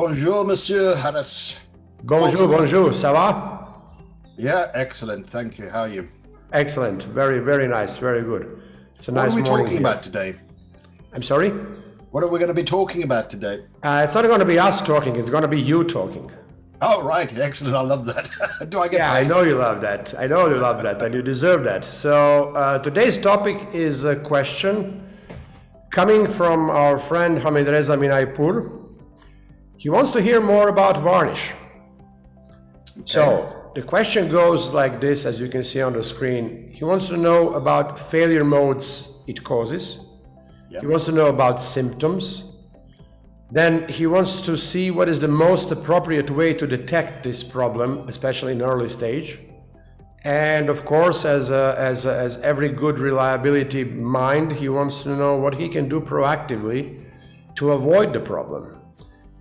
Bonjour, Monsieur Harris. Bonjour, bonjour, ça va? Yeah, excellent. Thank you. How are you? Excellent. Very, very nice. Very good. It's a What nice are we morning talking here. about today? I'm sorry? What are we going to be talking about today? It's not going to be us talking. It's going to be you talking. Oh, right. Excellent. I love that. Do I get Yeah, I paid? know you love that. I know you love that, and you deserve that. So today's topic is a question coming from our friend Hamidreza Minaiepour. He wants to hear more about varnish. So the question goes like this, as you can see on the screen. He wants to know about failure modes it causes. Yeah. He wants to know about symptoms. Then he wants to see what is the most appropriate way to detect this problem, especially in early stage. And of course, as every good reliability mind, he wants to know what he can do proactively to avoid the problem.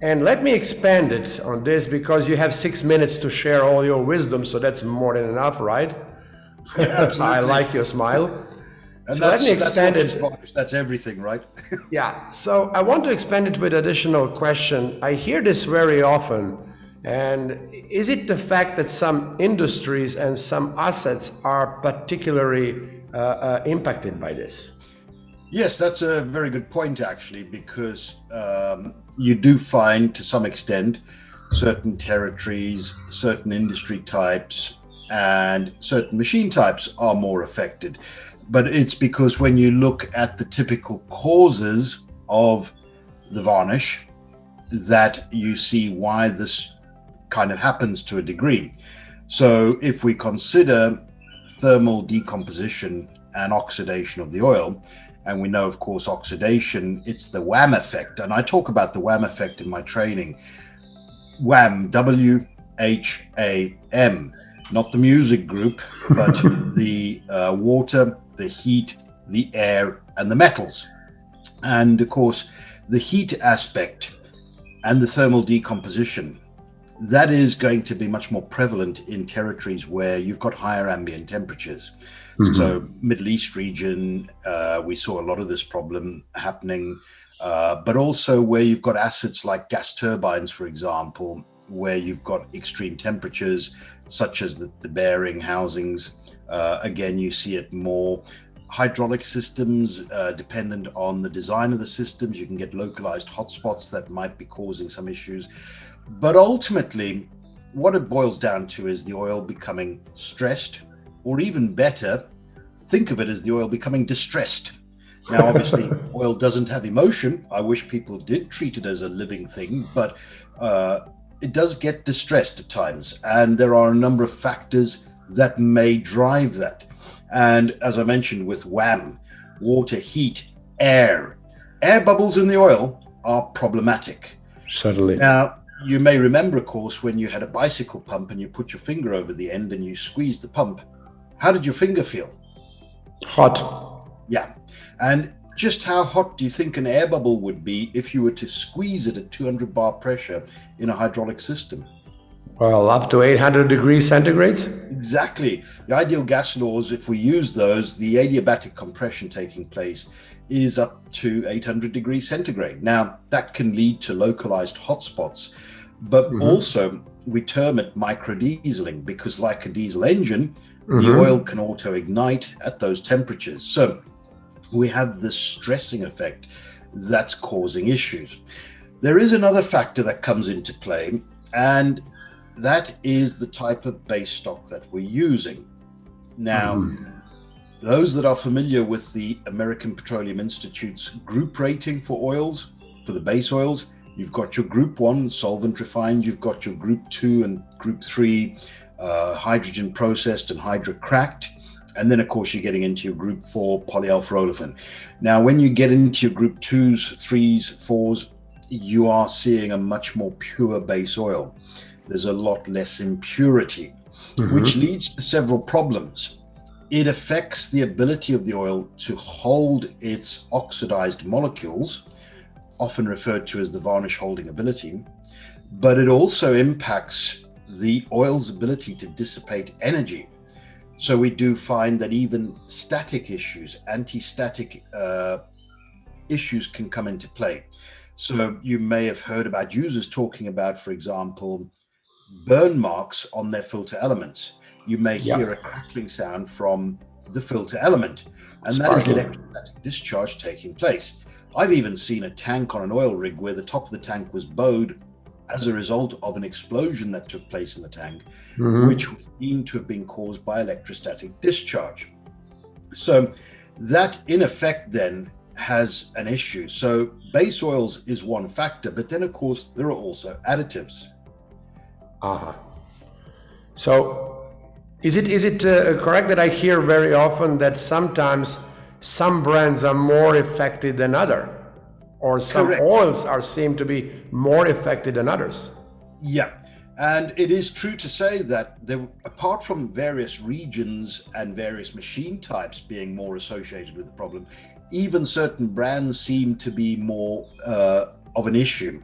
And let me expand it on this, because you have 6 minutes to share all your wisdom, so that's more than enough, right? Yeah, I like your smile. And So let me that's expand not it. just varnish, that's everything, right? Yeah, so I want to expand it with additional question. I hear this very often. And is it the fact that some industries and some assets are particularly impacted by this? Yes, that's a very good point, actually, because you do find, to some extent, certain territories, certain industry types, and certain machine types are more affected. But it's because when you look at the typical causes of the varnish, that you see why this kind of happens to a degree. So if we consider thermal decomposition and oxidation of the oil, and we know, of course, oxidation, it's the WHAM effect. And I talk about the WHAM effect in my training. WHAM, W-H-A-M, not the music group, but the water, the heat, the air, and the metals. And of course, the heat aspect and the thermal decomposition, that is going to be much more prevalent in territories where you've got higher ambient temperatures. So Middle East region, we saw a lot of this problem happening, but also where you've got assets like gas turbines, for example, where you've got extreme temperatures, such as the bearing housings. Again, you see it more. Hydraulic systems, dependent on the design of the systems, you can get localized hotspots that might be causing some issues. But ultimately, what it boils down to is the oil becoming stressed, or even better, think of it as the oil becoming distressed. Now, obviously, oil doesn't have emotion. I wish people did treat it as a living thing, but it does get distressed at times. And there are a number of factors that may drive that. And as I mentioned with WHAM, water, heat, air bubbles in the oil are problematic. Certainly. Now, you may remember, of course, when you had a bicycle pump and you put your finger over the end and you squeezed the pump. How did your finger feel? Hot. Yeah. And just how hot do you think an air bubble would be if you were to squeeze it at 200 bar pressure in a hydraulic system? Well, up to 800 degrees centigrade. Exactly. The ideal gas laws, if we use those, the adiabatic compression taking place is up to 800 degrees centigrade. Now, that can lead to localized hotspots, but also we term it microdieseling, because like a diesel engine, the oil can auto ignite at those temperatures. So we have this stressing effect that's causing issues. There is another factor that comes into play, and that is the type of base stock that we're using. Now, those that are familiar with the American Petroleum Institute's group rating for oils, for the base oils, you've got your group 1, solvent refined, you've got your group 2 and group 3, hydrogen processed and hydrocracked. And then, of course, you're getting into your group 4 polyalpha olefin. Now, when you get into your group 2s, 3s, 4s, you are seeing a much more pure base oil. There's a lot less impurity, which leads to several problems. It affects the ability of the oil to hold its oxidized molecules, often referred to as the varnish holding ability, but it also impacts the oil's ability to dissipate energy. So we do find that even static issues, anti-static issues can come into play. So you may have heard about users talking about, for example, burn marks on their filter elements. You may Yeah, hear a crackling sound from the filter element, and that is sparking. electrostatic discharge taking place. I've even seen a tank on an oil rig where the top of the tank was bowed as a result of an explosion that took place in the tank, which was deemed to have been caused by electrostatic discharge. So that in effect then has an issue. So base oils is one factor, but then of course there are also additives. Uh-huh. So is it correct that I hear very often that sometimes some brands are more affected than other, or some Correct. oils are seem to be more affected than others? Yeah. And it is true to say that there, apart from various regions and various machine types being more associated with the problem, even certain brands seem to be more of an issue,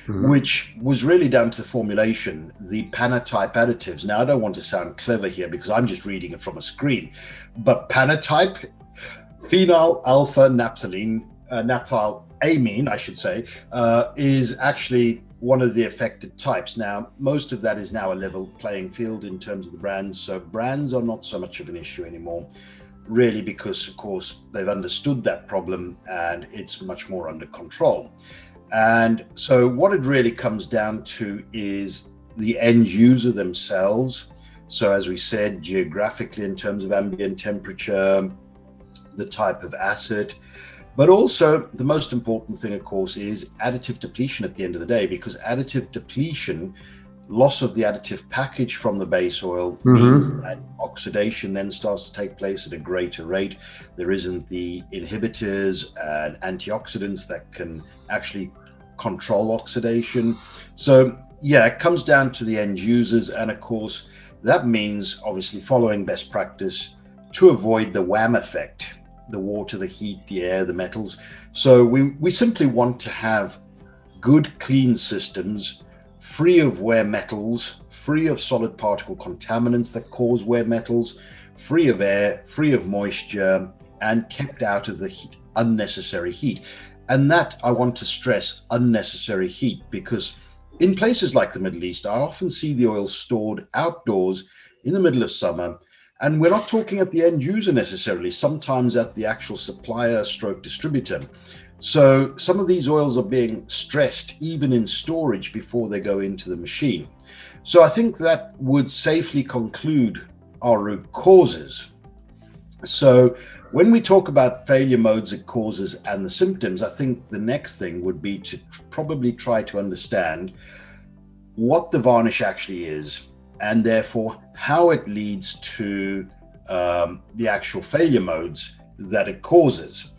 which was really down to the formulation, the Panatype additives. Now, I don't want to sound clever here because I'm just reading it from a screen, but Panatype, phenyl alpha naphthalene, naphthylamine, I should say, is actually one of the affected types. Now, most of that is now a level playing field in terms of the brands. So brands are not so much of an issue anymore, really, because of course they've understood that problem and it's much more under control. And so what it really comes down to is the end user themselves. So as we said, geographically in terms of ambient temperature, the type of acid, but also the most important thing, of course, is additive depletion at the end of the day, because additive depletion, loss of the additive package from the base oil, means that oxidation then starts to take place at a greater rate. There isn't the inhibitors and antioxidants that can actually control oxidation. So yeah, it comes down to the end users. And of course, that means obviously following best practice to avoid the wham effect, the water, the heat, the air, the metals. So we simply want to have good, clean systems, free of wear metals, free of solid particle contaminants that cause wear metals, free of air, free of moisture, and kept out of the heat, unnecessary heat. And that I want to stress, unnecessary heat, because in places like the Middle East, I often see the oil stored outdoors in the middle of summer. And we're not talking at the end user necessarily, sometimes at the actual supplier stroke distributor. So some of these oils are being stressed even in storage before they go into the machine. So I think that would safely conclude our root causes. So when we talk about failure modes and causes and the symptoms, I think the next thing would be to probably try to understand what the varnish actually is, and therefore how it leads to the actual failure modes that it causes.